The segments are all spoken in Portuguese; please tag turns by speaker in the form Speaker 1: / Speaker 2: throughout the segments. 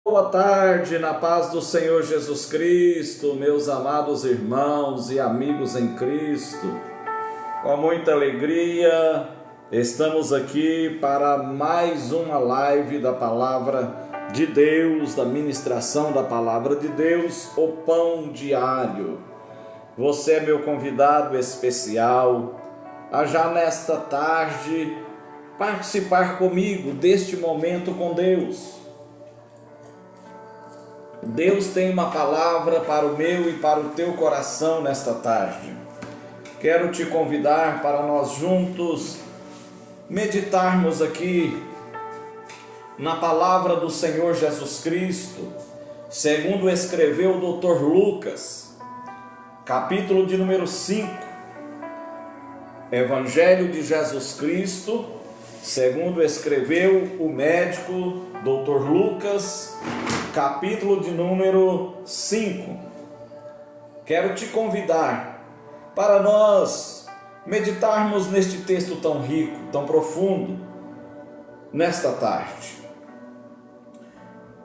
Speaker 1: Boa tarde, na paz do Senhor Jesus Cristo, meus amados irmãos e amigos em Cristo. Com muita alegria, estamos aqui para mais uma live da Palavra de Deus, da ministração da Palavra de Deus, o Pão Diário. Você é meu convidado especial a já nesta tarde participar comigo deste momento com Deus. Deus tem uma palavra para o meu e para o teu coração nesta tarde. Quero te convidar para nós juntos meditarmos aqui na palavra do Senhor Jesus Cristo, segundo escreveu o Dr. Lucas, capítulo de número 5. Evangelho de Jesus Cristo, segundo escreveu o médico Dr. Lucas, capítulo de número 5. Quero te convidar para nós meditarmos neste texto tão rico, tão profundo, nesta tarde.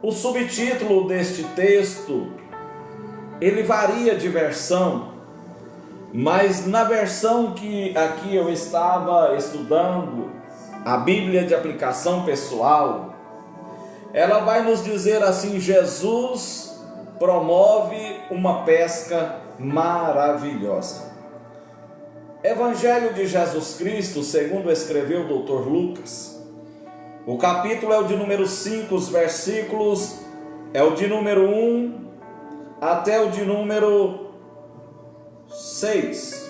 Speaker 1: O subtítulo deste texto, ele varia de versão, mas na versão que aqui eu estava estudando, a Bíblia de aplicação pessoal, ela vai nos dizer assim: Jesus promove uma pesca maravilhosa. Evangelho de Jesus Cristo, segundo escreveu o Dr. Lucas. O capítulo é o de número 5, os versículos é o de número 1 até o de número 6.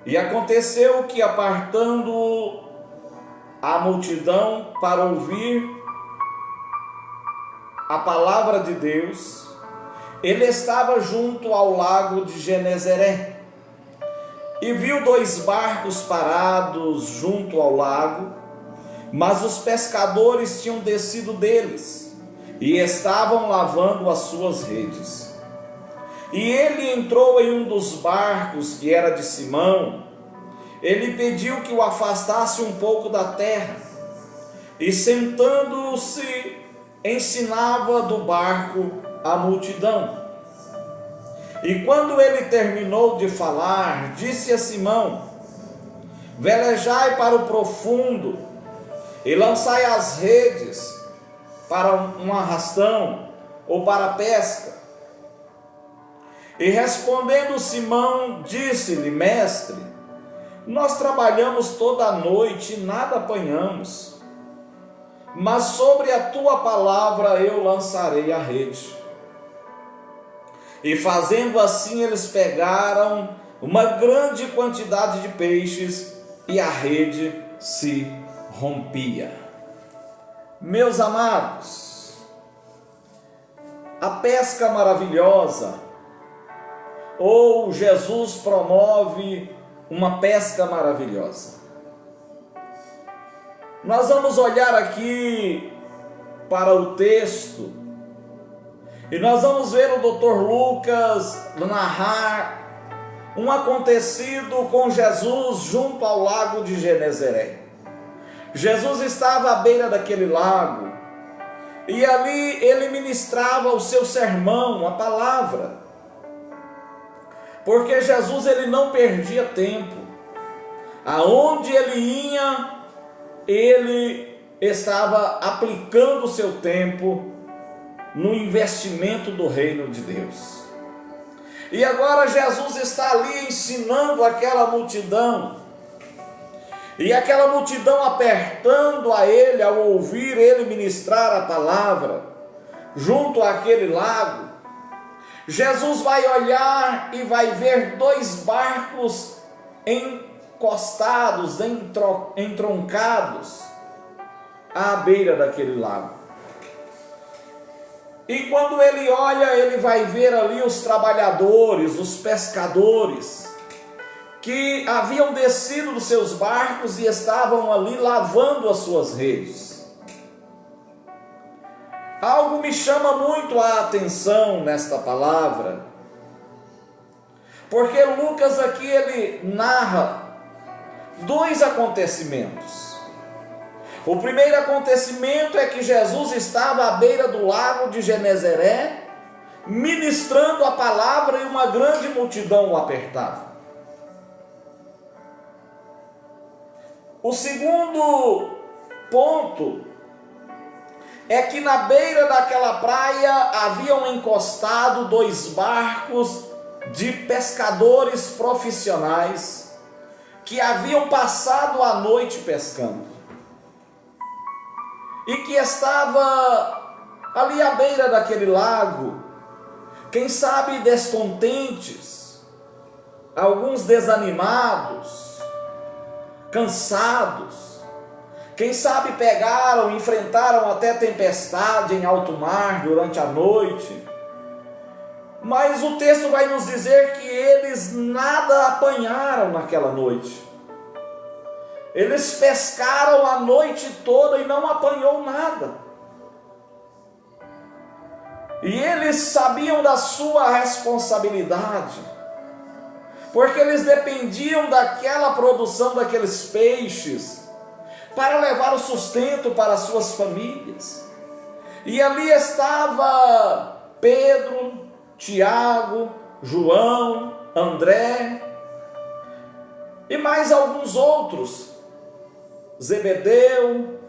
Speaker 1: E aconteceu que, apartando a multidão para ouvir a palavra de Deus, ele estava junto ao lago de Genezaré e viu 2 barcos parados junto ao lago, mas os pescadores tinham descido deles e estavam lavando as suas redes. E ele entrou em um dos barcos, que era de Simão. Ele pediu que o afastasse um pouco da terra, e sentando-se, ensinava do barco a multidão. E quando ele terminou de falar, disse a Simão: velejai para o profundo e lançai as redes para um arrastão ou para a pesca. E respondendo Simão, disse-lhe: mestre, nós trabalhamos toda a noite e nada apanhamos, mas sobre a tua palavra eu lançarei a rede. E fazendo assim, eles pegaram uma grande quantidade de peixes e a rede se rompia. Meus amados, a pesca maravilhosa, ou Jesus promove uma pesca maravilhosa. Nós vamos olhar aqui para o texto e nós vamos ver o Dr. Lucas narrar um acontecido com Jesus junto ao lago de Genezaré. Jesus estava à beira daquele lago e ali ele ministrava o seu sermão, a palavra. Porque Jesus ele não perdia tempo. Aonde ele ia, ele estava aplicando o seu tempo no investimento do reino de Deus. E agora Jesus está ali ensinando aquela multidão. E aquela multidão apertando a ele ao ouvir ele ministrar a palavra junto àquele lago. Jesus vai olhar e vai ver 2 barcos encostados, entroncados à beira daquele lago. E quando ele olha, ele vai ver ali os trabalhadores, os pescadores, que haviam descido dos seus barcos e estavam ali lavando as suas redes. Algo me chama muito a atenção nesta palavra, porque Lucas aqui ele narra 2 acontecimentos. O primeiro acontecimento é que Jesus estava à beira do lago de Genezaré, ministrando a palavra e uma grande multidão o apertava. O segundo ponto é que na beira daquela praia haviam encostado 2 barcos de pescadores profissionais que haviam passado a noite pescando e que estava ali à beira daquele lago, quem sabe descontentes, alguns desanimados, cansados, quem sabe enfrentaram até tempestade em alto mar durante a noite. Mas o texto vai nos dizer que eles nada apanharam naquela noite. Eles pescaram a noite toda e não apanhou nada. E eles sabiam da sua responsabilidade, porque eles dependiam daquela produção daqueles peixes para levar o sustento para as suas famílias. E ali estava Pedro, Tiago, João, André e mais alguns outros, Zebedeu,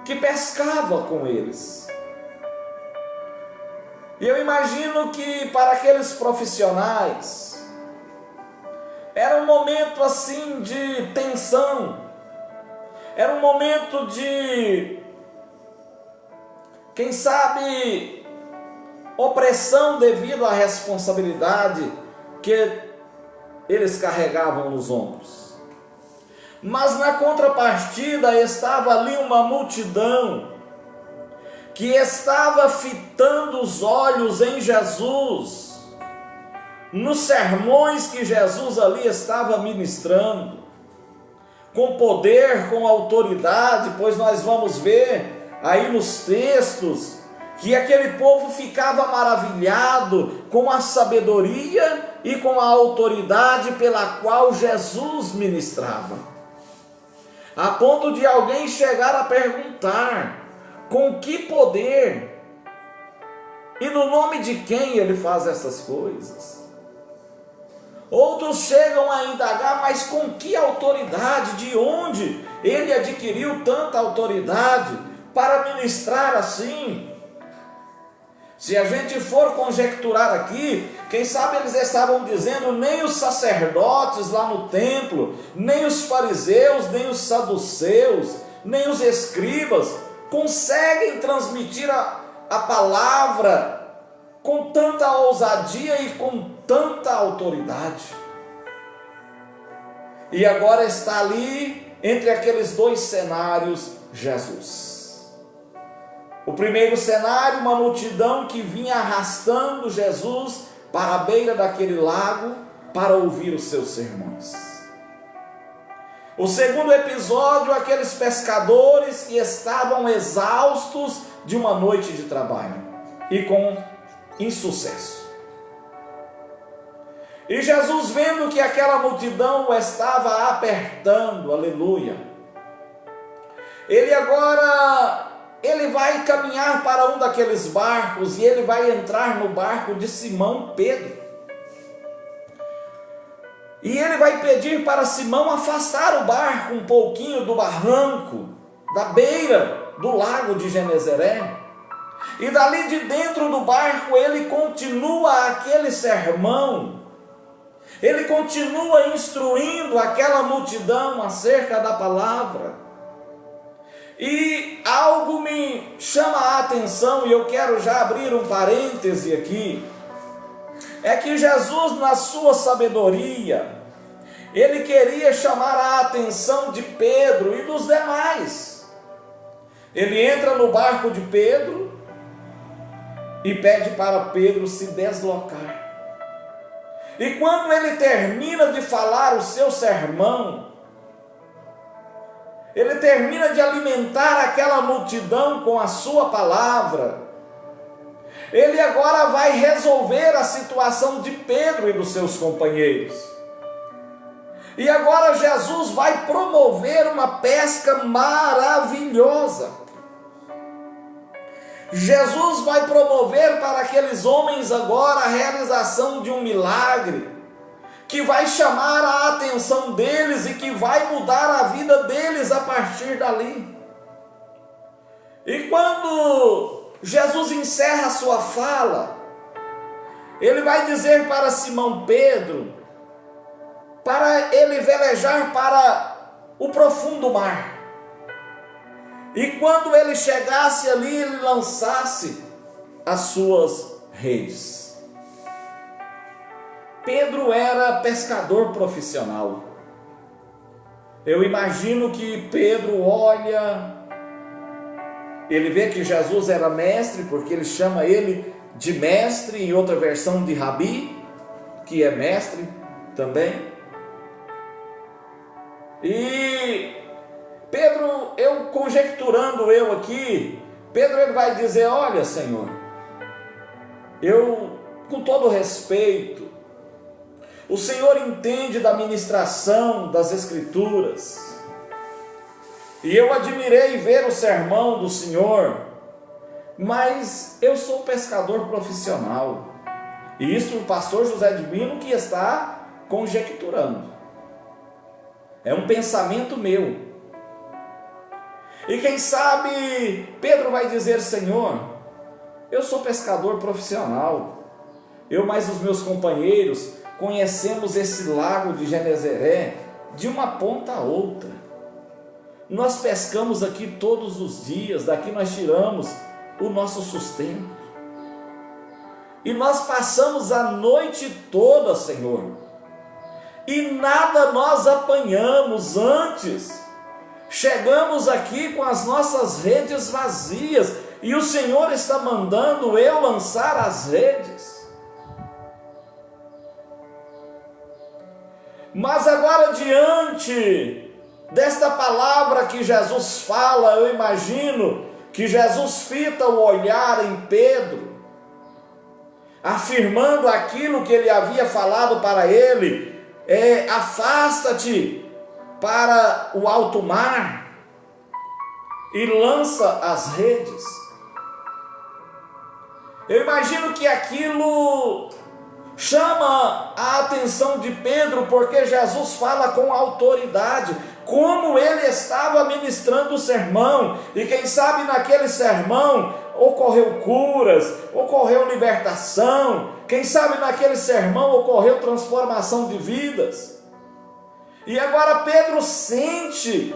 Speaker 1: que pescava com eles. E eu imagino que para aqueles profissionais era um momento assim de tensão, era um momento de, quem sabe, opressão devido à responsabilidade que eles carregavam nos ombros. Mas na contrapartida estava ali uma multidão que estava fitando os olhos em Jesus, nos sermões que Jesus ali estava ministrando, com poder, com autoridade, pois nós vamos ver aí nos textos que aquele povo ficava maravilhado com a sabedoria e com a autoridade pela qual Jesus ministrava, a ponto de alguém chegar a perguntar: com que poder e no nome de quem ele faz essas coisas? Outros chegam a indagar: mas com que autoridade? De onde ele adquiriu tanta autoridade para ministrar assim? Se a gente for conjecturar aqui, quem sabe eles estavam dizendo: nem os sacerdotes lá no templo, nem os fariseus, nem os saduceus, nem os escribas conseguem transmitir a palavra com tanta ousadia e com tanta autoridade. E agora está ali, entre aqueles 2 cenários, Jesus. O primeiro cenário, uma multidão que vinha arrastando Jesus para a beira daquele lago para ouvir os seus sermões. O segundo episódio, aqueles pescadores que estavam exaustos de uma noite de trabalho e com insucesso. E Jesus, vendo que aquela multidão o estava apertando, aleluia, ele vai caminhar para um daqueles barcos e ele vai entrar no barco de Simão Pedro. E ele vai pedir para Simão afastar o barco um pouquinho do barranco, da beira do lago de Genezaré. E dali de dentro do barco ele continua aquele sermão. Ele continua instruindo aquela multidão acerca da palavra. E algo me chama a atenção, e eu quero já abrir um parêntese aqui. É que Jesus, na sua sabedoria, ele queria chamar a atenção de Pedro e dos demais. Ele entra no barco de Pedro e pede para Pedro se deslocar. E quando ele termina de falar o seu sermão, ele termina de alimentar aquela multidão com a sua palavra, ele agora vai resolver a situação de Pedro e dos seus companheiros. E agora Jesus vai promover uma pesca maravilhosa. Jesus vai promover para aqueles homens agora a realização de um milagre, que vai chamar a atenção deles e que vai mudar a vida deles a partir dali. E quando Jesus encerra a sua fala, ele vai dizer para Simão Pedro, para ele velejar para o profundo mar. E quando ele chegasse ali, ele lançasse as suas redes. Pedro era pescador profissional. Eu imagino que Pedro olha, ele vê que Jesus era mestre, porque ele chama ele de mestre, em outra versão de rabi, que é mestre também. E Pedro, conjecturando aqui, Pedro ele vai dizer: olha, Senhor, eu, com todo respeito, o Senhor entende da ministração das Escrituras, e eu admirei ver o sermão do Senhor, mas eu sou pescador profissional. E isso o pastor José Divino que está conjecturando. É um pensamento meu. E quem sabe Pedro vai dizer: Senhor, eu sou pescador profissional. Eu mais os meus companheiros conhecemos esse lago de Genezaré de uma ponta a outra. Nós pescamos aqui todos os dias, daqui nós tiramos o nosso sustento. E nós passamos a noite toda, Senhor, e nada nós apanhamos antes. Chegamos aqui com as nossas redes vazias, e o Senhor está mandando eu lançar as redes. Mas agora, diante desta palavra que Jesus fala, eu imagino que Jesus fita o olhar em Pedro, afirmando aquilo que ele havia falado para ele: afasta-te para o alto mar e lança as redes. Eu imagino que aquilo chama a atenção de Pedro, porque Jesus fala com autoridade, como ele estava ministrando o sermão, e quem sabe naquele sermão ocorreu curas, ocorreu libertação, quem sabe naquele sermão ocorreu transformação de vidas. E agora Pedro sente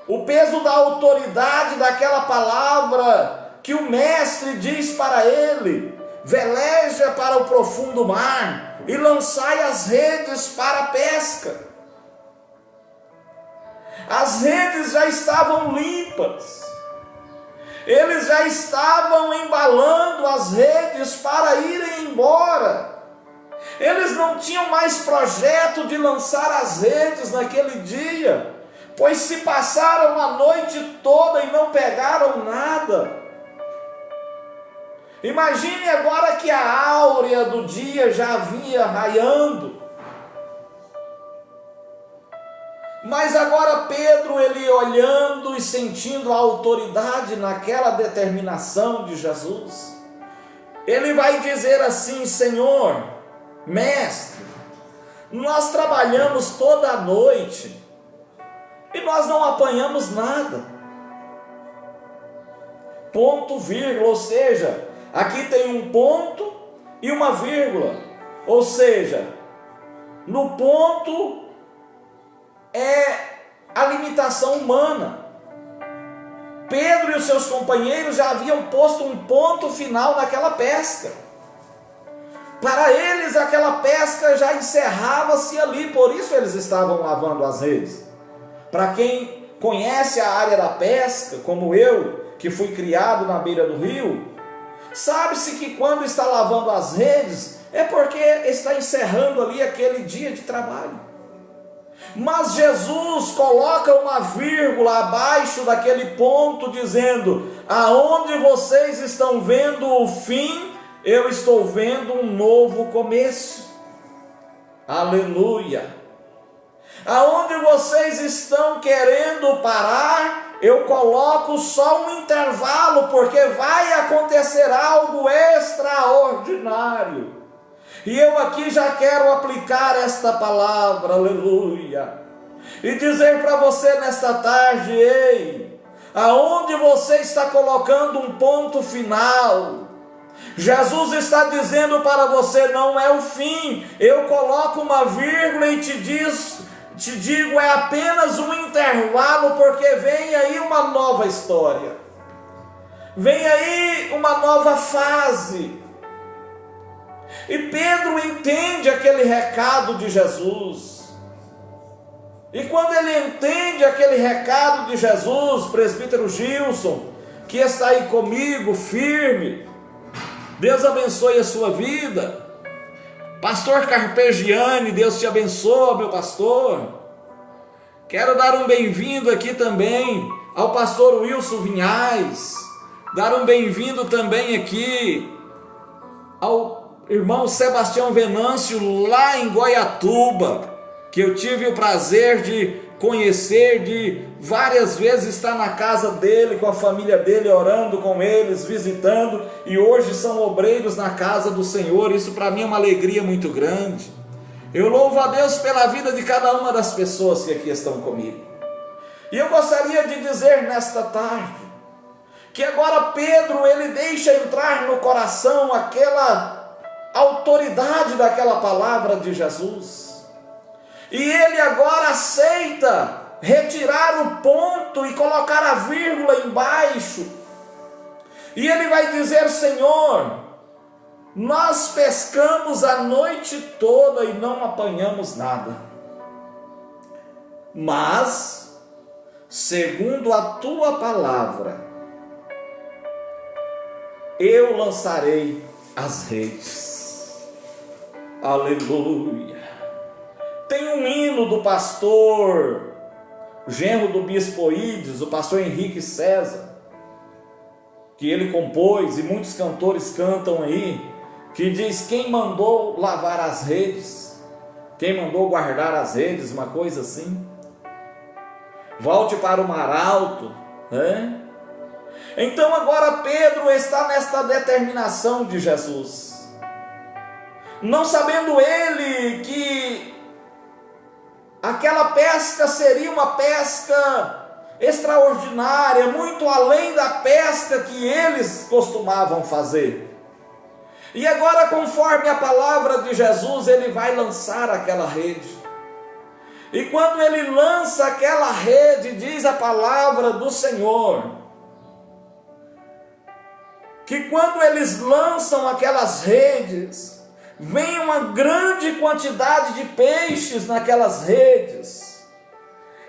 Speaker 1: o peso da autoridade daquela palavra que o mestre diz para ele: veleja para o profundo mar e lançai as redes para a pesca. As redes já estavam limpas, eles já estavam embalando as redes para irem embora. Eles não tinham mais projeto de lançar as redes naquele dia, pois se passaram a noite toda e não pegaram nada. Imagine agora que a áurea do dia já vinha raiando. Mas agora Pedro, ele olhando e sentindo a autoridade naquela determinação de Jesus, ele vai dizer assim: Senhor, mestre, nós trabalhamos toda a noite e nós não apanhamos nada. Ponto, vírgula, ou seja, aqui tem um ponto e uma vírgula, ou seja, no ponto é a limitação humana. Pedro e os seus companheiros já haviam posto um ponto final naquela pesca. Para eles aquela pesca já encerrava-se ali, por isso eles estavam lavando as redes. Para quem conhece a área da pesca, como eu, que fui criado na beira do rio, sabe-se que quando está lavando as redes, é porque está encerrando ali aquele dia de trabalho. Mas Jesus coloca uma vírgula abaixo daquele ponto, dizendo: aonde vocês estão vendo o fim, eu estou vendo um novo começo. Aleluia! Aonde vocês estão querendo parar, eu coloco só um intervalo, porque vai acontecer algo extraordinário. E eu aqui já quero aplicar esta palavra, aleluia, e dizer para você nesta tarde: ei, aonde você está colocando um ponto final, Jesus está dizendo para você: não é o fim, eu coloco uma vírgula e te digo, é apenas um intervalo, porque vem aí uma nova história, vem aí uma nova fase. E Pedro entende aquele recado de Jesus. E quando ele entende aquele recado de Jesus, presbítero Gilson, que está aí comigo, firme, Deus abençoe a sua vida. Pastor Carpegiani, Deus te abençoe, meu pastor. Quero dar um bem-vindo aqui também ao pastor Wilson Vinhais. Dar um bem-vindo também aqui ao irmão Sebastião Venâncio, lá em Goiatuba, que eu tive o prazer de conhecer, de várias vezes estar na casa dele, com a família dele, orando com eles, visitando, e hoje são obreiros na casa do Senhor. Isso para mim é uma alegria muito grande. Eu louvo a Deus pela vida de cada uma das pessoas que aqui estão comigo. E eu gostaria de dizer nesta tarde, que agora Pedro, ele deixa entrar no coração aquela autoridade daquela palavra de Jesus, e ele agora aceita retirar o ponto e colocar a vírgula embaixo, e ele vai dizer: Senhor, nós pescamos a noite toda e não apanhamos nada, mas segundo a tua palavra eu lançarei as redes. Aleluia. Tem um hino do pastor, genro do bispo Ides, o pastor Henrique César, que ele compôs e muitos cantores cantam aí, que diz: quem mandou lavar as redes, quem mandou guardar as redes, uma coisa assim. Volte para o mar alto, né? Então agora Pedro está nesta determinação de Jesus, não sabendo ele que aquela pesca seria uma pesca extraordinária, muito além da pesca que eles costumavam fazer. E agora, conforme a palavra de Jesus, ele vai lançar aquela rede. E quando ele lança aquela rede, diz a palavra do Senhor, que quando eles lançam aquelas redes, vem uma grande quantidade de peixes naquelas redes.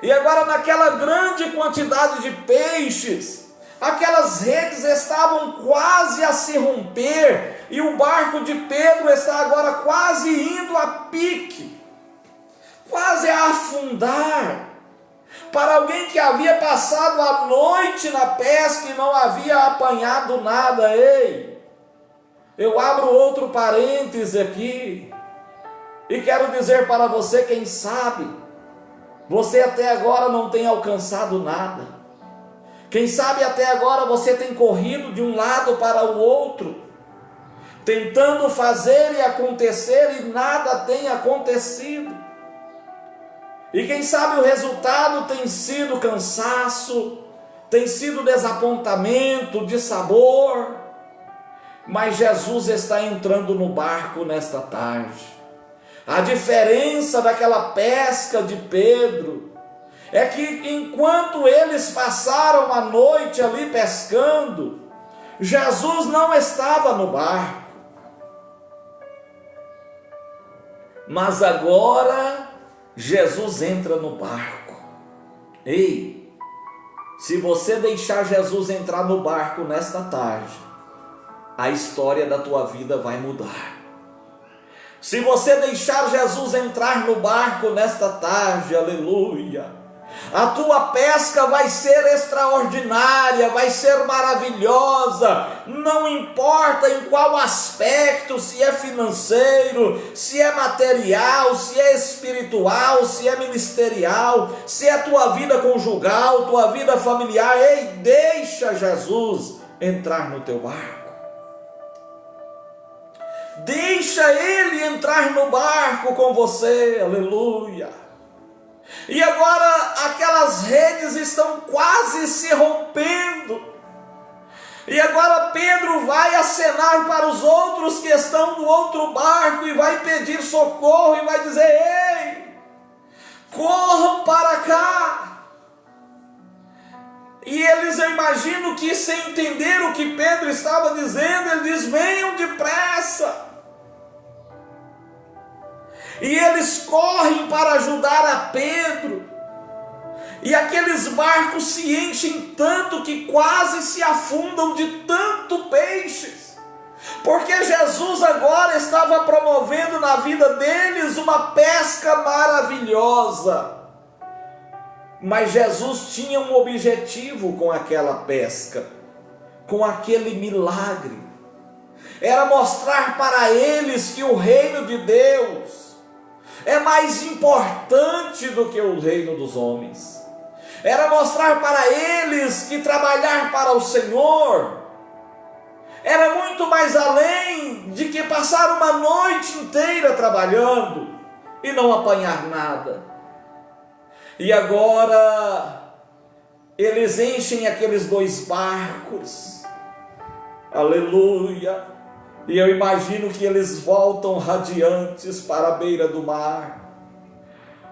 Speaker 1: E agora, naquela grande quantidade de peixes, aquelas redes estavam quase a se romper, e o barco de Pedro está agora quase indo a pique, quase a afundar. Para alguém que havia passado a noite na pesca e não havia apanhado nada, ei, eu abro outro parêntese aqui, e quero dizer para você: quem sabe você até agora não tem alcançado nada, quem sabe até agora você tem corrido de um lado para o outro, tentando fazer e acontecer, e nada tem acontecido. E quem sabe o resultado tem sido cansaço, tem sido desapontamento, dissabor. Mas Jesus está entrando no barco nesta tarde. A diferença daquela pesca de Pedro é que enquanto eles passaram a noite ali pescando, Jesus não estava no barco. Mas agora Jesus entra no barco. Ei, se você deixar Jesus entrar no barco nesta tarde, a história da tua vida vai mudar. Se você deixar Jesus entrar no barco nesta tarde, aleluia, A tua pesca vai ser extraordinária, vai ser maravilhosa, não importa em qual aspecto, se é financeiro, se é material, se é espiritual, se é ministerial, se é tua vida conjugal, tua vida familiar. Ei, deixa Jesus entrar no teu barco. Deixa Ele entrar no barco com você, aleluia. E agora aquelas redes estão quase se rompendo. E agora Pedro vai acenar para os outros que estão no outro barco e vai pedir socorro e vai dizer: ei, corram para cá. E eles, eu imagino que sem entender o que Pedro estava dizendo, ele diz: venham depressa. E eles correm para ajudar a Pedro, e aqueles barcos se enchem tanto que quase se afundam de tanto peixes, porque Jesus agora estava promovendo na vida deles uma pesca maravilhosa. Mas Jesus tinha um objetivo com aquela pesca, com aquele milagre, era mostrar para eles que o reino de Deus é mais importante do que o reino dos homens. Era mostrar para eles que trabalhar para o Senhor era muito mais além de que passar uma noite inteira trabalhando e não apanhar nada. E agora eles enchem aqueles 2 barcos, aleluia. E eu imagino que eles voltam radiantes para a beira do mar,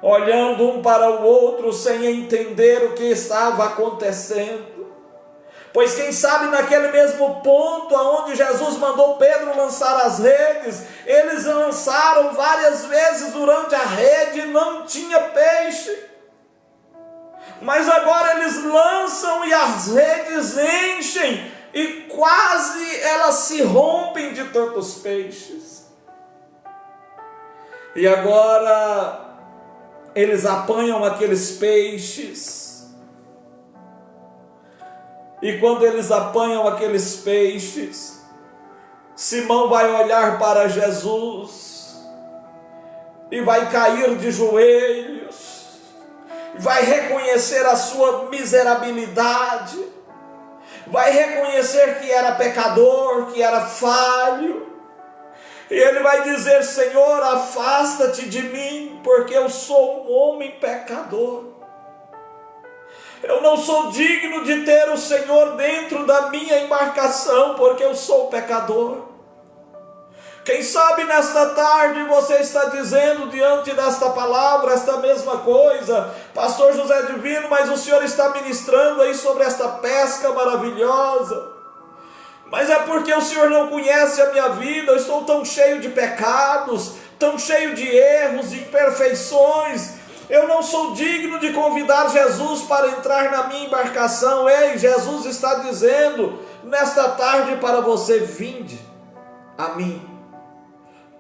Speaker 1: olhando um para o outro sem entender o que estava acontecendo. Pois quem sabe naquele mesmo ponto onde Jesus mandou Pedro lançar as redes, eles lançaram várias vezes durante a rede e não tinha peixe. Mas agora eles lançam e as redes enchem, e quase elas se rompem de tantos peixes. E agora eles apanham aqueles peixes. E quando eles apanham aqueles peixes, Simão vai olhar para Jesus e vai cair de joelhos, vai reconhecer a sua miserabilidade, vai reconhecer que era pecador, que era falho, e ele vai dizer: Senhor, afasta-te de mim, porque eu sou um homem pecador. Eu não sou digno de ter o Senhor dentro da minha embarcação, porque eu sou pecador. Quem sabe nesta tarde você está dizendo diante desta palavra esta mesma coisa: Pastor José Divino, mas o Senhor está ministrando aí sobre esta pesca maravilhosa. Mas é porque o Senhor não conhece a minha vida, eu estou tão cheio de pecados, tão cheio de erros e imperfeições. Eu não sou digno de convidar Jesus para entrar na minha embarcação. Ei, Jesus está dizendo nesta tarde para você: vinde a mim,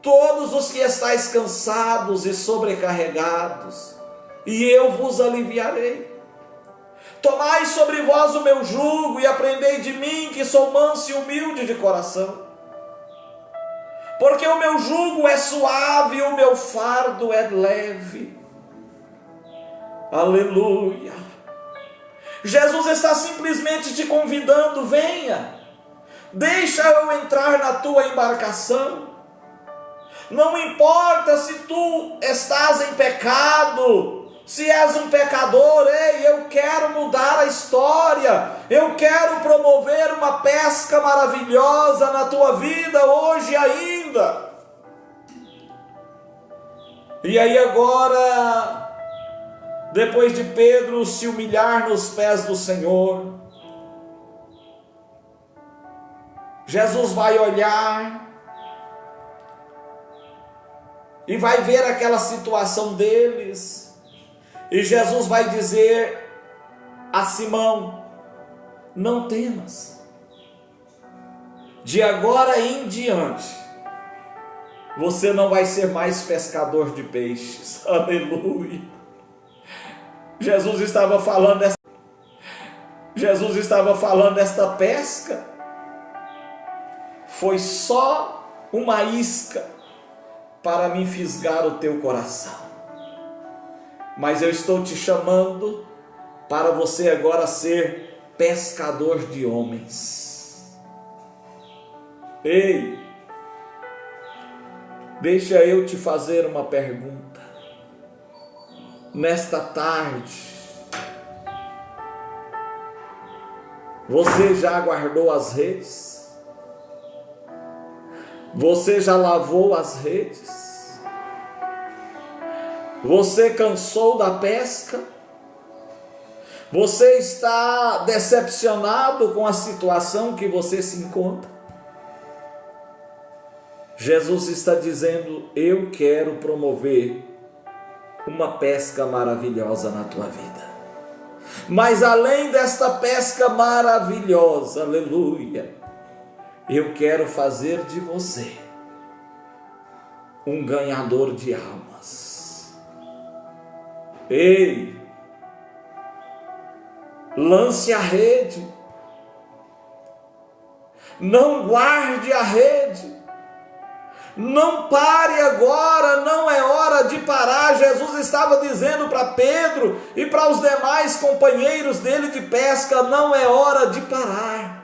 Speaker 1: todos os que estáis cansados e sobrecarregados, e eu vos aliviarei. Tomai sobre vós o meu jugo e aprendei de mim, que sou manso e humilde de coração, porque o meu jugo é suave e o meu fardo é leve. Aleluia. Jesus está simplesmente te convidando: venha, deixa eu entrar na tua embarcação. Não importa se tu estás em pecado, se és um pecador, ei, eu quero mudar a história, eu quero promover uma pesca maravilhosa na tua vida hoje ainda. E aí agora, depois de Pedro se humilhar nos pés do Senhor, Jesus vai olhar e vai ver aquela situação deles, e Jesus vai dizer a Simão: não temas, de agora em diante você não vai ser mais pescador de peixes. Aleluia. Jesus estava falando esta pesca foi só uma isca para me fisgar o teu coração. Mas eu estou te chamando para você agora ser pescador de homens. Ei, deixa eu te fazer uma pergunta. Nesta tarde, você já guardou as redes? Você já lavou as redes? Você cansou da pesca? Você está decepcionado com a situação que você se encontra? Jesus está dizendo: eu quero promover uma pesca maravilhosa na tua vida. Mas além desta pesca maravilhosa, aleluia, eu quero fazer de você um ganhador de almas. Ei, lance a rede, não guarde a rede, não pare agora, não é hora de parar. Jesus estava dizendo para Pedro e para os demais companheiros dele de pesca: não é hora de parar.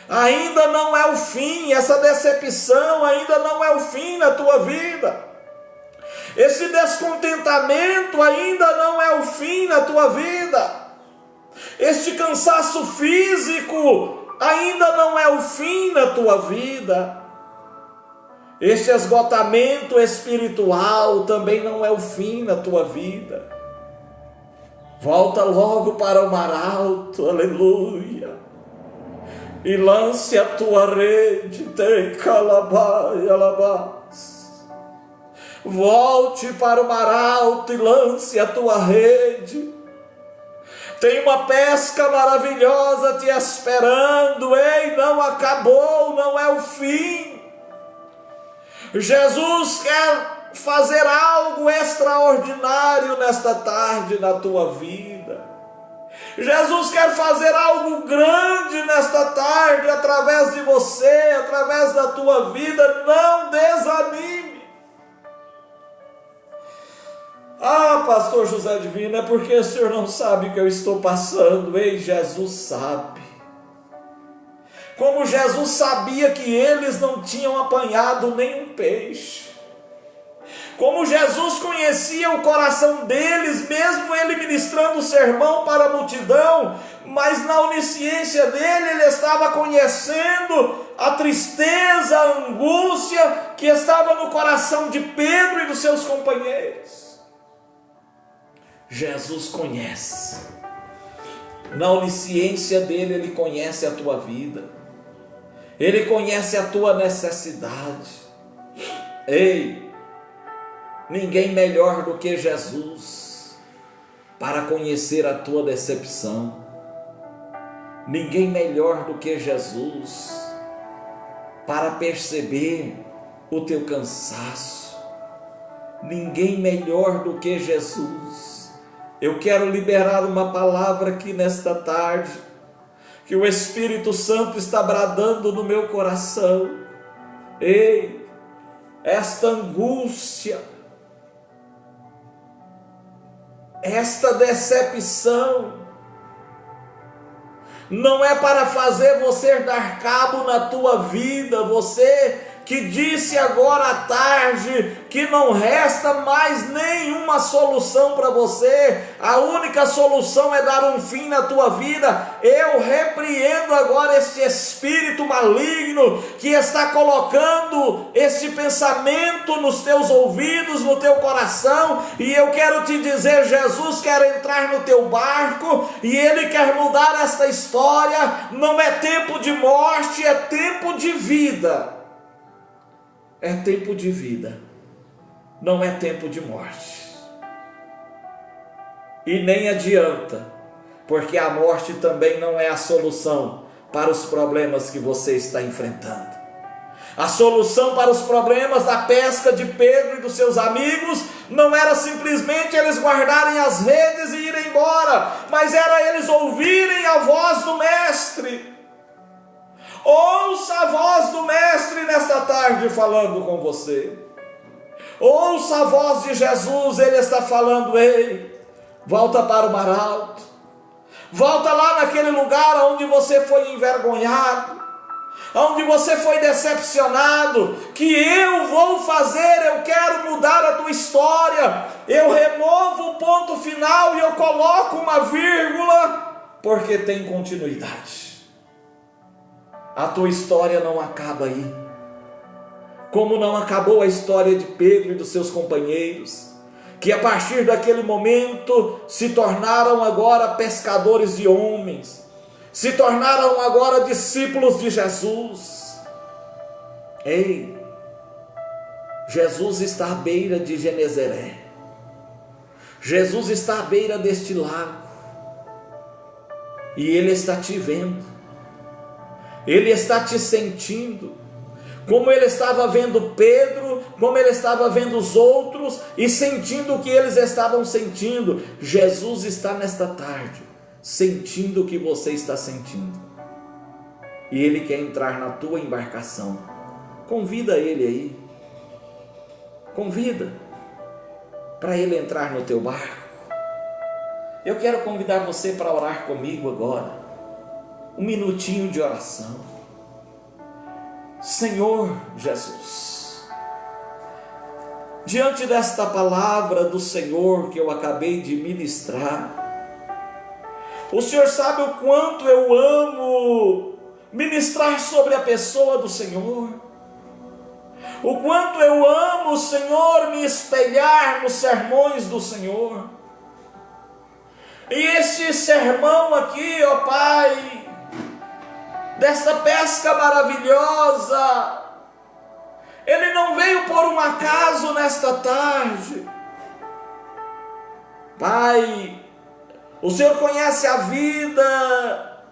Speaker 1: Ainda não é o fim, essa decepção ainda não é o fim na tua vida. Esse descontentamento ainda não é o fim na tua vida. Este cansaço físico ainda não é o fim na tua vida. Este esgotamento espiritual também não é o fim na tua vida. Volta logo para o mar alto, aleluia, e lance a tua rede, tem calabai, alabás. Volte para o mar alto e lance a tua rede. Tem uma pesca maravilhosa te esperando. Ei, não acabou, não é o fim. Jesus quer fazer algo extraordinário nesta tarde na tua vida. Jesus quer fazer algo grande nesta tarde através de você, através da tua vida. Não desanime. Ah, pastor José Divino, é porque o senhor não sabe o que eu estou passando. Ei, Jesus sabe. Como Jesus sabia que eles não tinham apanhado nenhum peixe. Como Jesus conhecia o coração deles, mesmo ele ministrando o sermão para a multidão, mas na onisciência dele, ele estava conhecendo a tristeza, a angústia que estava no coração de Pedro e dos seus companheiros. Jesus conhece. Na onisciência dele, ele conhece a tua vida. Ele conhece a tua necessidade. Ei, ninguém melhor do que Jesus para conhecer a tua decepção. Ninguém melhor do que Jesus para perceber o teu cansaço. Ninguém melhor do que Jesus. Eu quero liberar uma palavra aqui nesta tarde, que o Espírito Santo está bradando no meu coração. Ei, esta angústia, esta decepção, não é para fazer você dar cabo na tua vida. Você que disse agora à tarde que não resta mais nenhuma solução para você, a única solução é dar um fim na tua vida. Eu repreendo agora este espírito maligno que está colocando este pensamento nos teus ouvidos, no teu coração, e eu quero te dizer: Jesus quer entrar no teu barco e Ele quer mudar esta história. Não é tempo de morte, é tempo de vida. É tempo de vida, não é tempo de morte. E nem adianta, porque a morte também não é a solução para os problemas que você está enfrentando. A solução para os problemas da pesca de Pedro e dos seus amigos não era simplesmente eles guardarem as redes e irem embora, mas era eles ouvirem a voz do Mestre. Ouça a voz do Mestre nesta tarde falando com você. Ouça a voz de Jesus, Ele está falando: ei, volta para o mar alto, volta lá naquele lugar onde você foi envergonhado, onde você foi decepcionado, que eu vou fazer, eu quero mudar a tua história, eu removo o ponto final e eu coloco uma vírgula, porque tem continuidade. A tua história não acaba aí, como não acabou a história de Pedro e dos seus companheiros, que a partir daquele momento se tornaram agora pescadores de homens, se tornaram agora discípulos de Jesus. Ei, Jesus está à beira de Genezaré, Jesus está à beira deste lago, e Ele está te vendo, Ele está te sentindo, como Ele estava vendo Pedro, como Ele estava vendo os outros, e sentindo o que eles estavam sentindo. Jesus está nesta tarde, sentindo o que você está sentindo, e Ele quer entrar na tua embarcação. Convida Ele aí, convida, para Ele entrar no teu barco. Eu quero convidar você para orar comigo agora, um minutinho de oração. Senhor Jesus, diante desta palavra do Senhor que eu acabei de ministrar, o Senhor sabe o quanto eu amo ministrar sobre a pessoa do Senhor, o quanto eu amo, Senhor, me espelhar nos sermões do Senhor. E este sermão aqui, ó Pai, desta pesca maravilhosa, ele não veio por um acaso nesta tarde. Pai, o Senhor conhece a vida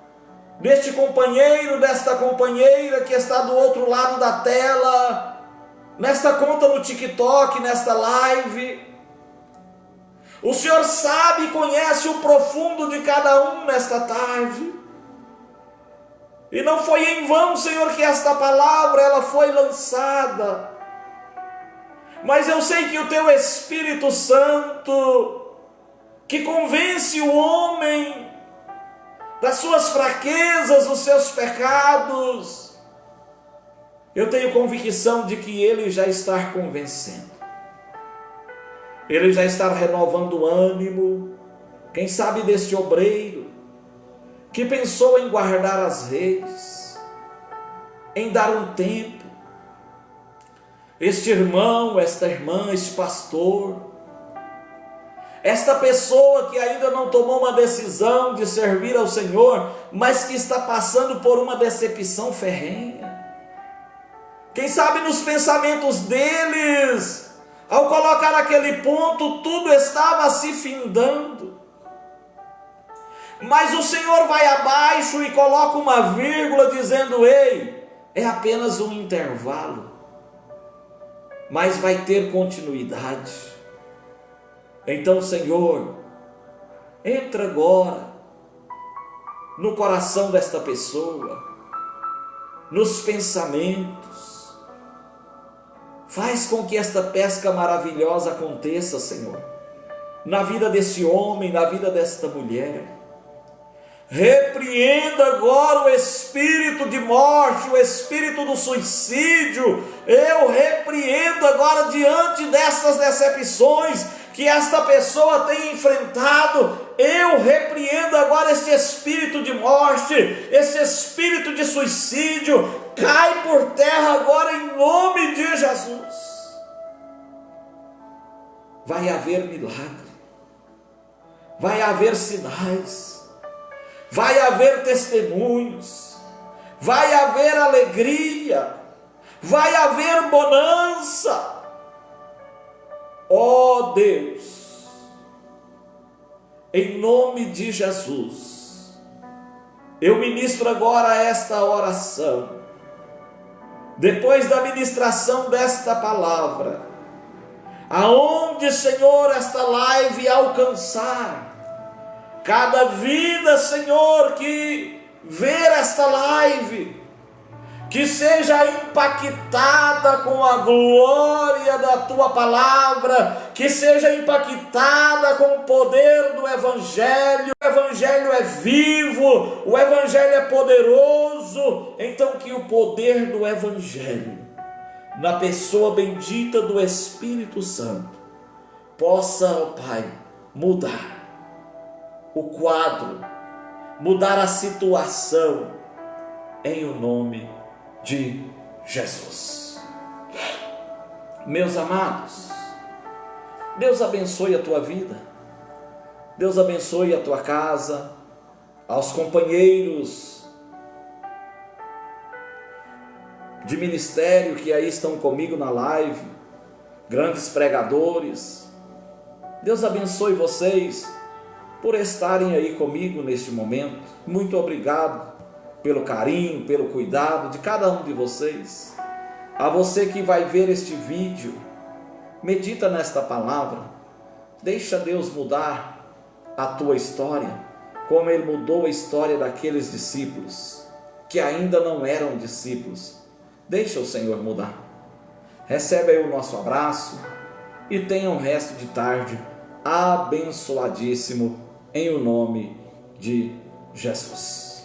Speaker 1: deste companheiro, desta companheira que está do outro lado da tela, nesta conta no TikTok, nesta live. O Senhor sabe e conhece o profundo de cada um nesta tarde. E não foi em vão, Senhor, que esta palavra ela foi lançada. Mas eu sei que o Teu Espírito Santo, que convence o homem das suas fraquezas, dos seus pecados, eu tenho convicção de que Ele já está convencendo. Ele já está renovando o ânimo, quem sabe deste obreiro, que pensou em guardar as redes, em dar um tempo. Este irmão, esta irmã, este pastor, esta pessoa que ainda não tomou uma decisão de servir ao Senhor, mas que está passando por uma decepção ferrenha. Quem sabe nos pensamentos deles, ao colocar aquele ponto, tudo estava se findando. Mas o Senhor vai abaixo e coloca uma vírgula dizendo: ei, é apenas um intervalo, mas vai ter continuidade. Então, Senhor, entra agora no coração desta pessoa, nos pensamentos, faz com que esta pesca maravilhosa aconteça, Senhor, na vida deste homem, na vida desta mulher. Repreenda agora o espírito de morte, o espírito do suicídio. Eu repreendo agora diante dessas decepções que esta pessoa tem enfrentado. Eu repreendo agora este espírito de morte, esse espírito de suicídio. Cai por terra agora em nome de Jesus. Vai haver milagre, vai haver sinais, vai haver testemunhos, vai haver alegria, vai haver bonança. Ó Deus, em nome de Jesus, eu ministro agora esta oração. Depois da ministração desta palavra, aonde, Senhor, esta live alcançar, cada vida, Senhor, que ver esta live, que seja impactada com a glória da Tua palavra, que seja impactada com o poder do Evangelho. O Evangelho é vivo, o Evangelho é poderoso, então que o poder do Evangelho, na pessoa bendita do Espírito Santo, possa, ó Pai, mudar o quadro, mudar a situação, em o nome de Jesus. Meus amados, Deus abençoe a tua vida, Deus abençoe a tua casa, aos companheiros de ministério que aí estão comigo na live, grandes pregadores. Deus abençoe vocês por estarem aí comigo neste momento. Muito obrigado pelo carinho, pelo cuidado de cada um de vocês. A você que vai ver este vídeo, medita nesta palavra, deixa Deus mudar a tua história, como Ele mudou a história daqueles discípulos, que ainda não eram discípulos. Deixa o Senhor mudar. Recebe aí o nosso abraço e tenha um resto de tarde abençoadíssimo, em o nome de Jesus.